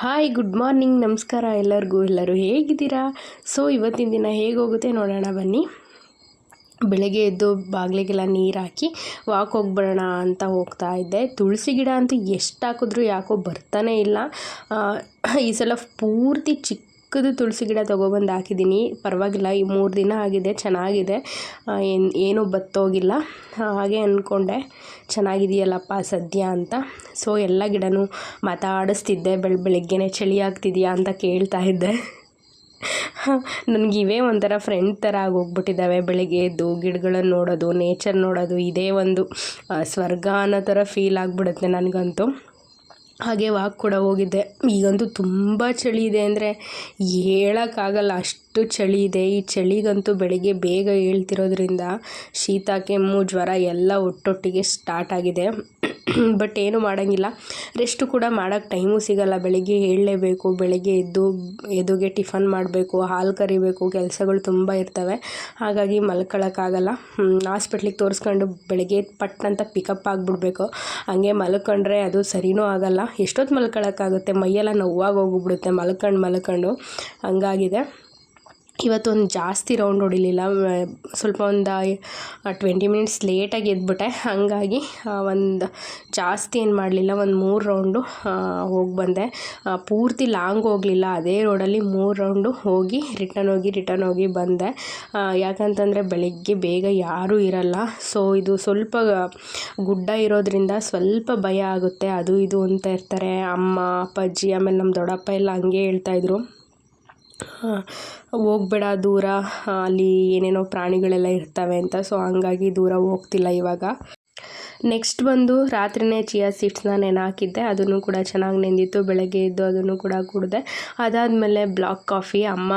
Hi, good morning, ನಮಸ್ಕಾರ ಎಲ್ಲರೂ ಹೇಗಿದ್ದೀರಾ? ಸೊ ಇವತ್ತಿನ ದಿನ ಹೇಗೆ ಹೋಗುತ್ತೆ ನೋಡೋಣ ಬನ್ನಿ. ಬೆಳಗ್ಗೆ ಎದ್ದು ಬಾಗಿಲಿಗೆಲ್ಲ ನೀರು ಹಾಕಿ ವಾಕ್ ಹೋಗ್ಬಿಡೋಣ ಅಂತ ಹೋಗ್ತಾ ಇದ್ದೆ. ತುಳಸಿ ಗಿಡ ಅಂತೂ ಎಷ್ಟು ಹಾಕಿದ್ರೂ ಯಾಕೋ ಬರ್ತಾನೆ ಇಲ್ಲ. ಈ ಸಲ ಪೂರ್ತಿ ಚಿಕ್ಕದು ತುಳಸಿ ಗಿಡ ತೊಗೊಬಂದು ಹಾಕಿದ್ದೀನಿ. ಪರವಾಗಿಲ್ಲ, ಈ 3 ದಿನ ಆಗಿದೆ, ಚೆನ್ನಾಗಿದೆ, ಏನೂ ಬತ್ತೋಗಿಲ್ಲ. ಹಾಗೆ ಅಂದ್ಕೊಂಡೆ ಚೆನ್ನಾಗಿದೆಯಲ್ಲಪ್ಪ ಸದ್ಯ ಅಂತ. ಸೊ ಎಲ್ಲ ಗಿಡನೂ ಮಾತಾಡಿಸ್ತಿದ್ದೆ. ಬೆಳಗ್ಗೆನೇ ಚಳಿ ಆಗ್ತಿದೆಯಾ ಅಂತ ಕೇಳ್ತಾ ಇದ್ದೆ. ನನಗಿವೇ ಒಂಥರ ಫ್ರೆಂಡ್ ಥರ ಆಗೋಗ್ಬಿಟ್ಟಿದ್ದಾವೆ. ಬೆಳಗ್ಗೆ ಎದ್ದು ಗಿಡಗಳನ್ನು ನೋಡೋದು, ನೇಚರ್ ನೋಡೋದು, ಇದೇ ಒಂದು ಸ್ವರ್ಗ ಅನ್ನೋ ಥರ ಫೀಲ್ ಆಗಿಬಿಡುತ್ತೆ ನನಗಂತೂ. ಹಾಗೆ ವಾಕ್ ಕೂಡ ಹೋಗಿದ್ದೆ. ಈಗಂತೂ ತುಂಬ ಚಳಿ ಇದೆ ಅಂದರೆ ಹೇಳೋಕ್ಕಾಗಲ್ಲ, ಅಷ್ಟು ಚಳಿ ಇದೆ. ಈ ಚಳಿಗಂತೂ ಬೆಳಿಗ್ಗೆ ಬೇಗ ಏಳ್ತಿರೋದ್ರಿಂದ ಶೀತ, ಕೆಮ್ಮು, ಜ್ವರ ಎಲ್ಲ ಒಟ್ಟೊಟ್ಟಿಗೆ ಸ್ಟಾರ್ಟ್ ಆಗಿದೆ. ಬಟ್ ಏನೂ ಮಾಡೋಂಗಿಲ್ಲ, ರೆಸ್ಟು ಕೂಡ ಮಾಡೋಕ್ಕೆ ಟೈಮು ಸಿಗೋಲ್ಲ. ಬೆಳಿಗ್ಗೆ ಏಳಲೇಬೇಕು. ಬೆಳಗ್ಗೆ ಎದ್ದುಗೆ ಟಿಫನ್ ಮಾಡಬೇಕು, ಹಾಲು ಕರಿಬೇಕು, ಕೆಲಸಗಳು ತುಂಬ ಇರ್ತವೆ. ಹಾಗಾಗಿ ಮಲ್ಕೊಳ್ಳೋಕ್ಕಾಗಲ್ಲ. ಹಾಸ್ಪಿಟ್ಲಿಗೆ ತೋರಿಸ್ಕೊಂಡು ಬೆಳಗ್ಗೆ ಪಟ್ ಅಂತ ಪಿಕಪ್ ಆಗಿಬಿಡ್ಬೇಕು. ಹಂಗೆ ಮಲ್ಕೊಂಡ್ರೆ ಅದು ಸರಿನೂ ಆಗೋಲ್ಲ. ಎಷ್ಟೊತ್ತು ಮಲ್ಕೊಳ್ಳೋಕ್ಕಾಗುತ್ತೆ, ಮೈಯೆಲ್ಲ ನೋವಾಗಿ ಹೋಗ್ಬಿಡುತ್ತೆ ಮಲ್ಕೊಂಡು. ಹಂಗಾಗಿದೆ. ಇವತ್ತೊಂದು ಜಾಸ್ತಿ ರೌಂಡ್ ಹೊಡಿಲಿಲ್ಲ, ಸ್ವಲ್ಪ ಒಂದು 20 ಮಿನಿಟ್ಸ್ ಲೇಟಾಗಿ ಎದ್ಬಿಟ್ಟೆ. ಹಾಗಾಗಿ ಒಂದು ಜಾಸ್ತಿ ಏನು ಮಾಡಲಿಲ್ಲ, ಒಂದು 3 ರೌಂಡು ಹೋಗಿ ಬಂದೆ. ಪೂರ್ತಿ ಲಾಂಗ್ ಹೋಗಲಿಲ್ಲ, ಅದೇ ರೋಡಲ್ಲಿ 3 ರೌಂಡು ಹೋಗಿ ರಿಟರ್ನ್ ಹೋಗಿ ಬಂದೆ. ಯಾಕಂತಂದರೆ ಬೆಳಗ್ಗೆ ಬೇಗ ಯಾರೂ ಇರಲ್ಲ. ಸೊ ಇದು ಸ್ವಲ್ಪ ಗುಡ್ಡ ಇರೋದ್ರಿಂದ ಸ್ವಲ್ಪ ಭಯ ಆಗುತ್ತೆ. ಅದು ಇದು ಅಂತ ಇರ್ತಾರೆ ಅಮ್ಮ, ಅಪ್ಪಾಜಿ, ಆಮೇಲೆ ನಮ್ಮ ದೊಡ್ಡಪ್ಪ ಎಲ್ಲ ಹಂಗೆ ಹೇಳ್ತಾಯಿದ್ರು, ಹೋಗ್ಬೇಡ ದೂರ, ಅಲ್ಲಿ ಏನೇನೋ ಪ್ರಾಣಿಗಳೆಲ್ಲ ಇರ್ತವೆ ಅಂತ. ಸೊ ಹಂಗಾಗಿ ದೂರ ಹೋಗ್ತಿಲ್ಲ ಇವಾಗ. ನೆಕ್ಸ್ಟ್ ಬಂದು ರಾತ್ರಿನೇ ಚಿಯಾ ಸೀಡ್ಸ್ನ ಹಾಕಿದ್ದೆ. ಅದನ್ನು ಕೂಡ ಚೆನ್ನಾಗಿ ನೆಂದಿತ್ತು. ಬೆಳಗ್ಗೆ ಎದ್ದು ಅದನ್ನು ಕೂಡ ಕುಡಿದೆ. ಅದಾದಮೇಲೆ ಬ್ಲಾಕ್ ಕಾಫಿ, ಅಮ್ಮ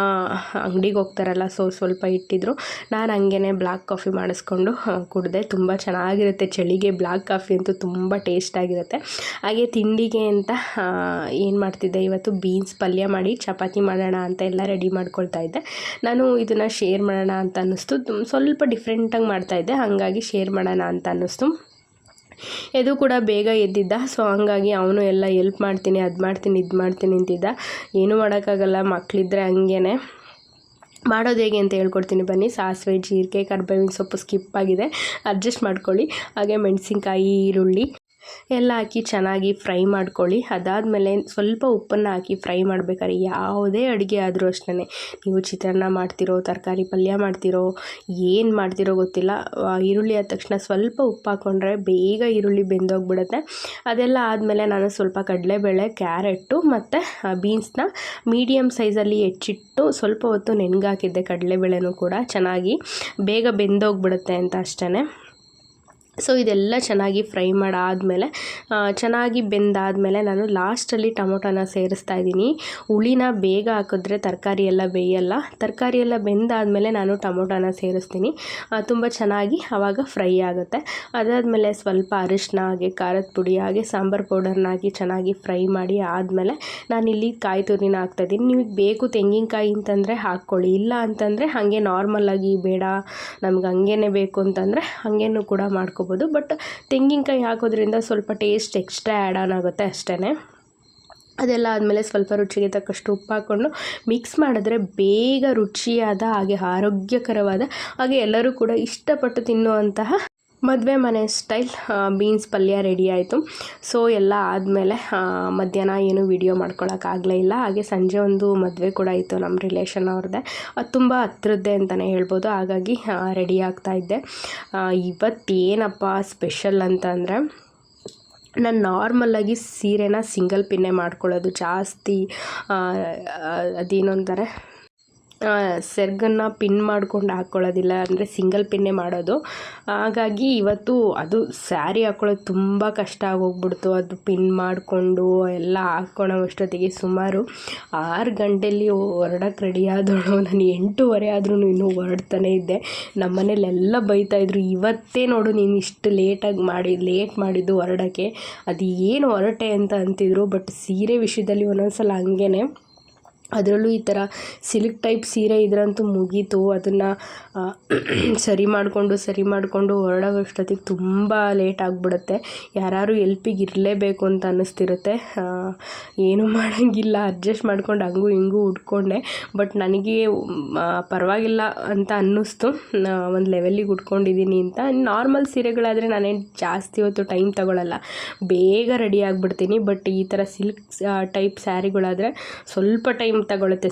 ಅಂಗಡಿಗೆ ಹೋಗ್ತಾರಲ್ಲ, ಸೊ ಸ್ವಲ್ಪ ಇಟ್ಟಿದ್ರು. ನಾನು ಹಂಗೇ ಬ್ಲಾಕ್ ಕಾಫಿ ಮಾಡಿಸ್ಕೊಂಡು ಕುಡಿದೆ. ತುಂಬ ಚೆನ್ನಾಗಿರುತ್ತೆ ಚಳಿಗೆ. ಬ್ಲಾಕ್ ಕಾಫಿ ಅಂತೂ ತುಂಬ ಟೇಸ್ಟಾಗಿರುತ್ತೆ. ಹಾಗೆ ತಿಂಡಿಗೆ ಅಂತ ಏನು ಮಾಡ್ತಿದ್ದೆ, ಇವತ್ತು ಬೀನ್ಸ್ ಪಲ್ಯ ಮಾಡಿ ಚಪಾತಿ ಮಾಡೋಣ ಅಂತ ಎಲ್ಲ ರೆಡಿ ಮಾಡ್ಕೊಳ್ತಾ ಇದ್ದೆ. ನಾನು ಇದನ್ನು ಶೇರ್ ಮಾಡೋಣ ಅಂತ ಅನ್ನಿಸ್ತು. ಸ್ವಲ್ಪ ಡಿಫ್ರೆಂಟಾಗಿ ಮಾಡ್ತಾಯಿದ್ದೆ, ಹಾಗಾಗಿ ಶೇರ್ ಮಾಡೋಣ ಅಂತ ಅನ್ನಿಸ್ತು. ಇದು ಕೂಡ ಬೇಗ ಎದ್ದಿದ್ದ. ಸೊ ಹಂಗಾಗಿ ಅವನು ಎಲ್ಲ ಎಲ್ಪ್ ಮಾಡ್ತೀನಿ, ಅದು ಮಾಡ್ತೀನಿ, ಇದು ಮಾಡ್ತೀನಿ ಅಂತಿದ್ದ. ಏನೂ ಮಾಡೋಕ್ಕಾಗಲ್ಲ, ಮಕ್ಕಳಿದ್ರೆ ಹಂಗೇ. ಮಾಡೋದು ಹೇಗೆ ಅಂತ ಹೇಳ್ಕೊಡ್ತೀನಿ ಬನ್ನಿ. ಸಾಸಿವೆ, ಜೀರಿಗೆ, ಕರಿಬೇವಿನ ಸೊಪ್ಪು ಸ್ಕಿಪ್ ಆಗಿದೆ, ಅಡ್ಜಸ್ಟ್ ಮಾಡ್ಕೊಳ್ಳಿ. ಹಾಗೆ ಮೆಣಸಿನ್ಕಾಯಿ, ಈರುಳ್ಳಿ ಎಲ್ಲ ಹಾಕಿ ಚೆನ್ನಾಗಿ ಫ್ರೈ ಮಾಡ್ಕೊಳ್ಳಿ. ಅದಾದಮೇಲೆ ಸ್ವಲ್ಪ ಉಪ್ಪನ್ನು ಹಾಕಿ ಫ್ರೈ ಮಾಡಬೇಕಾದ್ರೆ ಯಾವುದೇ ಅಡುಗೆ ಆದರೂ ಅಷ್ಟೇ, ನೀವು ಚಿತ್ರಾನ್ನ ಮಾಡ್ತಿರೋ, ತರಕಾರಿ ಪಲ್ಯ ಮಾಡ್ತಿರೋ, ಏನು ಮಾಡ್ತಿರೋ ಗೊತ್ತಿಲ್ಲ, ಈರುಳ್ಳಿ ಆದ ತಕ್ಷಣ ಸ್ವಲ್ಪ ಉಪ್ಪು ಹಾಕ್ಕೊಂಡ್ರೆ ಬೇಗ ಈರುಳ್ಳಿ ಬೆಂದೋಗ್ಬಿಡುತ್ತೆ. ಅದೆಲ್ಲ ಆದಮೇಲೆ ನಾನು ಸ್ವಲ್ಪ ಕಡಲೆಬೇಳೆ, ಕ್ಯಾರೆಟು ಮತ್ತು ಬೀನ್ಸ್ನ ಮೀಡಿಯಮ್ ಸೈಜಲ್ಲಿ ಹೆಚ್ಚಿಟ್ಟು ಸ್ವಲ್ಪ ಹೊತ್ತು ನೆನೆಗಾಕಿದ್ದೆ. ಕಡಲೆಬೇಳೆನೂ ಕೂಡ ಚೆನ್ನಾಗಿ ಬೇಗ ಬೆಂದೋಗ್ಬಿಡುತ್ತೆ ಅಂತ ಅಷ್ಟೇ. ಸೊ ಇದೆಲ್ಲ ಚೆನ್ನಾಗಿ ಫ್ರೈ ಮಾಡಾದಮೇಲೆ, ಚೆನ್ನಾಗಿ ಬೆಂದಾದಮೇಲೆ ನಾನು ಲಾಸ್ಟಲ್ಲಿ ಟೊಮೊಟೊನ ಸೇರಿಸ್ತಾ ಇದ್ದೀನಿ. ಹುಳಿನ ಬೇಗ ಹಾಕಿದ್ರೆ ತರಕಾರಿ ಎಲ್ಲ ಬೇಯಲ್ಲ. ತರಕಾರಿ ಎಲ್ಲ ಬೆಂದಾದಮೇಲೆ ನಾನು ಟೊಮೊಟೊನ ಸೇರಿಸ್ತೀನಿ. ತುಂಬ ಚೆನ್ನಾಗಿ ಆವಾಗ ಫ್ರೈ ಆಗುತ್ತೆ. ಅದಾದಮೇಲೆ ಸ್ವಲ್ಪ ಅರಿಶಿನ, ಹಾಗೆ ಖಾರದ ಪುಡಿ, ಹಾಗೆ ಸಾಂಬಾರು ಪೌಡರ್ನ ಹಾಕಿ ಚೆನ್ನಾಗಿ ಫ್ರೈ ಮಾಡಿ ಆದಮೇಲೆ ನಾನಿಲ್ಲಿ ಕಾಯಿ ತುರಿನ ಹಾಕ್ತಾಯಿದ್ದೀನಿ. ನಿಮಗೆ ಬೇಕು ತೆಂಗಿನಕಾಯಿ ಅಂತಂದರೆ ಹಾಕ್ಕೊಳ್ಳಿ, ಇಲ್ಲ ಅಂತಂದರೆ ಹಾಗೆ ನಾರ್ಮಲಾಗಿ ಬೇಡ ನಮ್ಗೆ ಹಂಗೇ ಬೇಕು ಅಂತಂದರೆ ಹಾಗೇನೂ ಕೂಡ ಮಾಡ್ಕೊಬೋದು. ಬಟ್ ತೆಂಗಿನಕಾಯಿ ಹಾಕೋದ್ರಿಂದ ಸ್ವಲ್ಪ ಟೇಸ್ಟ್ ಎಕ್ಸ್ಟ್ರಾ ಆ್ಯಡ್ ಆನ್ ಆಗುತ್ತೆ ಅಷ್ಟೇ. ಅದೆಲ್ಲ ಆದಮೇಲೆ ಸ್ವಲ್ಪ ರುಚಿಗೆ ತಕ್ಕಷ್ಟು ಉಪ್ಪು ಹಾಕ್ಕೊಂಡು ಮಿಕ್ಸ್ ಮಾಡಿದ್ರೆ ಬೇಗ ರುಚಿಯಾದ, ಹಾಗೆ ಆರೋಗ್ಯಕರವಾದ, ಹಾಗೆ ಎಲ್ಲರೂ ಕೂಡ ಇಷ್ಟಪಟ್ಟು ತಿನ್ನುವಂತಹ ಮದುವೆ ಮನೆ ಸ್ಟೈಲ್ ಬೀನ್ಸ್ ಪಲ್ಯ ರೆಡಿ ಆಯಿತು. ಸೊ ಎಲ್ಲ ಆದಮೇಲೆ ಮಧ್ಯಾಹ್ನ ಏನು ವಿಡಿಯೋ ಮಾಡ್ಕೊಳಕ್ಕಾಗಲೇ ಇಲ್ಲ. ಹಾಗೆ ಸಂಜೆ ಒಂದು ಮದುವೆ ಕೂಡ ಇತ್ತು ನಮ್ಮ ರಿಲೇಷನ್ ಅವ್ರದ್ದೇ, ಅದು ತುಂಬ ಹತ್ರದ್ದೇ ಅಂತಲೇ ಹೇಳ್ಬೋದು. ಹಾಗಾಗಿ ರೆಡಿ ಆಗ್ತಾಯಿದ್ದೆ. ಇವತ್ತೇನಪ್ಪ ಸ್ಪೆಷಲ್ ಅಂತ ಅಂದರೆ, ನಾನು ನಾರ್ಮಲಾಗಿ ಸೀರೆನ ಸಿಂಗಲ್ ಪಿನ್ನೇ ಮಾಡ್ಕೊಳ್ಳೋದು ಜಾಸ್ತಿ. ಅದೇನು ಅಂತಾರೆ, ಸೆರಗನ್ನು ಪಿನ್ ಮಾಡ್ಕೊಂಡು ಹಾಕ್ಕೊಳ್ಳೋದಿಲ್ಲ, ಅಂದರೆ ಸಿಂಗಲ್ ಪಿನ್ನೇ ಮಾಡೋದು. ಹಾಗಾಗಿ ಇವತ್ತು ಅದು ಸ್ಯಾರಿ ಹಾಕ್ಕೊಳ್ಳೋದು ತುಂಬ ಕಷ್ಟ ಆಗೋಗ್ಬಿಡ್ತು. ಅದು ಪಿನ್ ಮಾಡಿಕೊಂಡು ಎಲ್ಲ ಹಾಕ್ಕೊಳ್ಳೋ ಅಷ್ಟೊತ್ತಿಗೆ ಸುಮಾರು 6 ಗಂಟೆಯಲ್ಲಿ ಹೊರಡಕ್ಕೆ ರೆಡಿ ಆದವಳು. ನಾನು 8:15 ಆದ್ರೂ ಇನ್ನೂ ಹೊರಡ್ತಾನೆ ಇದ್ದೆ. ನಮ್ಮ ಮನೇಲೆಲ್ಲ ಬೈತಾಯಿದ್ರು, ಇವತ್ತೇ ನೋಡು ನೀನು ಇಷ್ಟು ಲೇಟ್ ಮಾಡಿದ್ದು ಹೊರಡೋಕ್ಕೆ, ಅದು ಏನು ಹೊರಟೆ ಅಂತ ಅಂತಿದ್ರು. ಬಟ್ ಸೀರೆ ವಿಷಯದಲ್ಲಿ ಒಂದೊಂದು ಸಲ ಹಂಗೇ ಅದರಲ್ಲೂ ಈ ಥರ ಸಿಲ್ಕ್ ಟೈಪ್ ಸೀರೆ ಇದ್ರಂತೂ ಮುಗೀತು. ಅದನ್ನು ಸರಿ ಮಾಡಿಕೊಂಡು ಹೊರಡೋಷ್ಟೊತ್ತಿಗೆ ತುಂಬ ಲೇಟ್ ಆಗಿಬಿಡುತ್ತೆ. ಯಾರು ಎಲ್ಪಿಗೆ ಇರಲೇಬೇಕು ಅಂತ ಅನ್ನಿಸ್ತಿರುತ್ತೆ. ಏನೂ ಮಾಡೋಂಗಿಲ್ಲ, ಅಡ್ಜಸ್ಟ್ ಮಾಡ್ಕೊಂಡು ಹಂಗೂ ಹಿಂಗೂ ಉಟ್ಕೊಂಡೆ. ಬಟ್ ನನಗೆ ಪರವಾಗಿಲ್ಲ ಅಂತ ಅನ್ನಿಸ್ತು, ಒಂದು ಲೆವೆಲ್ಲಿಗೆ ಉಟ್ಕೊಂಡಿದ್ದೀನಿ ಅಂತ. ನಾರ್ಮಲ್ ಸೀರೆಗಳಾದರೆ ನಾನೇನು ಜಾಸ್ತಿ ಹೊತ್ತು ಟೈಮ್ ತಗೊಳ್ಳಲ್ಲ, ಬೇಗ ರೆಡಿ ಆಗಿಬಿಡ್ತೀನಿ. ಬಟ್ ಈ ಥರ ಸಿಲ್ಕ್ ಟೈಪ್ ಸ್ಯಾರಿಗಳಾದರೆ ಸ್ವಲ್ಪ ಟೈಮ್ ತಗೊಳುತ್ತೆ.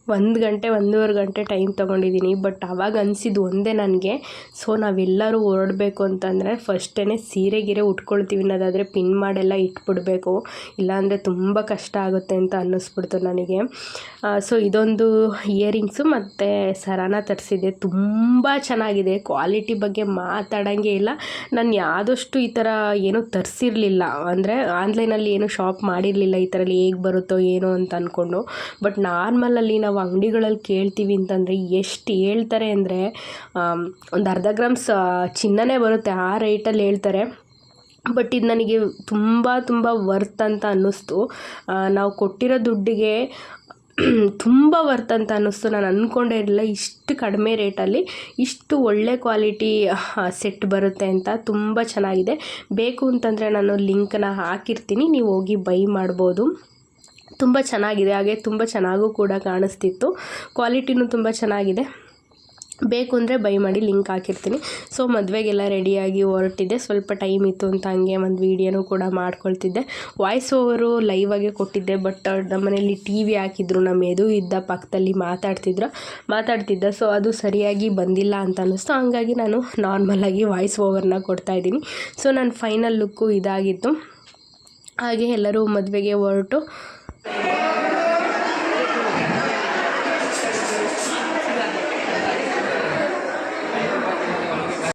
1 ಗಂಟೆ 1.5 ಗಂಟೆ ಟೈಮ್ ತೊಗೊಂಡಿದ್ದೀನಿ. ಬಟ್ ಆವಾಗ ಅನಿಸಿದ್ದು ಒಂದೇ ನನಗೆ, ಸೊ ನಾವೆಲ್ಲರೂ ಹೊರಡಬೇಕು ಅಂತಂದರೆ ಫಸ್ಟೇ ಸೀರೆ ಉಟ್ಕೊಳ್ತೀವಿ ಅನ್ನೋದಾದರೆ ಪಿನ್ ಮಾಡೆಲ್ಲ ಇಟ್ಬಿಡಬೇಕು, ಇಲ್ಲಾಂದರೆ ತುಂಬ ಕಷ್ಟ ಆಗುತ್ತೆ ಅಂತ ಅನ್ನಿಸ್ಬಿಡ್ತು ನನಗೆ. ಸೊ ಇದೊಂದು ಇಯರಿಂಗ್ಸು ಮತ್ತು ಸರಾನ ತರಿಸಿದ್ದೆ, ತುಂಬ ಚೆನ್ನಾಗಿದೆ. ಕ್ವಾಲಿಟಿ ಬಗ್ಗೆ ಮಾತಾಡೋಂಗೆ ಇಲ್ಲ. ನಾನು ಆದಷ್ಟು ಈ ಥರ ಏನೂ ತರಿಸಿರಲಿಲ್ಲ, ಅಂದರೆ ಆನ್ಲೈನಲ್ಲಿ ಏನೂ ಶಾಪ್ ಮಾಡಿರಲಿಲ್ಲ ಈ ಥರಲ್ಲಿ ಹೇಗೆ ಬರುತ್ತೋ ಏನೋ ಅಂತ ಅಂದ್ಕೊಂಡು. ಬಟ್ ನಾರ್ಮಲಲ್ಲಿ ನಾವು ಅಂಗಡಿಗಳಲ್ಲಿ ಕೇಳ್ತೀವಿ ಅಂತಂದರೆ ಎಷ್ಟು ಹೇಳ್ತಾರೆ ಅಂದರೆ ಒಂದು 1/2 ಗ್ರಾಮ್ಸ್ ಚಿನ್ನನೇ ಬರುತ್ತೆ, ಆ ರೇಟಲ್ಲಿ ಹೇಳ್ತಾರೆ. ಬಟ್ ಇದು ನನಗೆ ತುಂಬ ವರ್ತ್ ಅಂತ ಅನ್ನಿಸ್ತು. ನಾವು ಕೊಟ್ಟಿರೋ ದುಡ್ಡಿಗೆ ತುಂಬ ವರ್ತ್ ಅಂತ ಅನ್ನಿಸ್ತು. ನಾನು ಅಂದ್ಕೊಂಡೇ ಇರಲಿಲ್ಲ ಇಷ್ಟು ಕಡಿಮೆ ರೇಟಲ್ಲಿ ಇಷ್ಟು ಒಳ್ಳೆ ಕ್ವಾಲಿಟಿ ಸೆಟ್ ಬರುತ್ತೆ ಅಂತ. ತುಂಬ ಚೆನ್ನಾಗಿದೆ. ಬೇಕು ಅಂತಂದರೆ ನಾನು ಲಿಂಕನ್ನ ಹಾಕಿರ್ತೀನಿ, ನೀವು ಹೋಗಿ ಬೈ ಮಾಡ್ಬೋದು. ತುಂಬ ಚೆನ್ನಾಗಿದೆ, ಹಾಗೆ ತುಂಬ ಚೆನ್ನಾಗೂ ಕೂಡ ಕಾಣಿಸ್ತಿತ್ತು. ಕ್ವಾಲಿಟಿನೂ ತುಂಬ ಚೆನ್ನಾಗಿದೆ. ಬೇಕು ಅಂದರೆ ಬೈ ಮಾಡಿ, ಲಿಂಕ್ ಹಾಕಿರ್ತೀನಿ. ಸೊ ಮದುವೆಗೆಲ್ಲ ರೆಡಿಯಾಗಿ ಹೊರಟಿದ್ದೆ. ಸ್ವಲ್ಪ ಟೈಮ್ ಇತ್ತು ಅಂತ ಹಂಗೆ ಒಂದು ವೀಡಿಯೋನೂ ಕೂಡ ಮಾಡ್ಕೊಳ್ತಿದ್ದೆ. ವಾಯ್ಸ್ ಓವರು ಲೈವ್ ಆಗಿ ಕೊಟ್ಟಿದ್ದೆ. ಬಟ್ ನಮ್ಮ ಮನೇಲಿ ಟಿ ವಿ ಹಾಕಿದ್ರು, ನಮ್ಮ ಎದು ಇದ್ದ ಪಕ್ಕದಲ್ಲಿ ಮಾತಾಡ್ತಿದ್ದ. ಸೊ ಅದು ಸರಿಯಾಗಿ ಬಂದಿಲ್ಲ ಅಂತ ಅನ್ನಿಸ್ತು. ಹಂಗಾಗಿ ನಾನು ನಾರ್ಮಲಾಗಿ ವಾಯ್ಸ್ ಓವರ್ನ ಕೊಡ್ತಾಯಿದ್ದೀನಿ. ಸೊ ನನ್ನ ಫೈನಲ್ ಲುಕ್ಕು ಇದಾಗಿತ್ತು. ಹಾಗೆ ಎಲ್ಲರೂ ಮದುವೆಗೆ ಹೊರಟು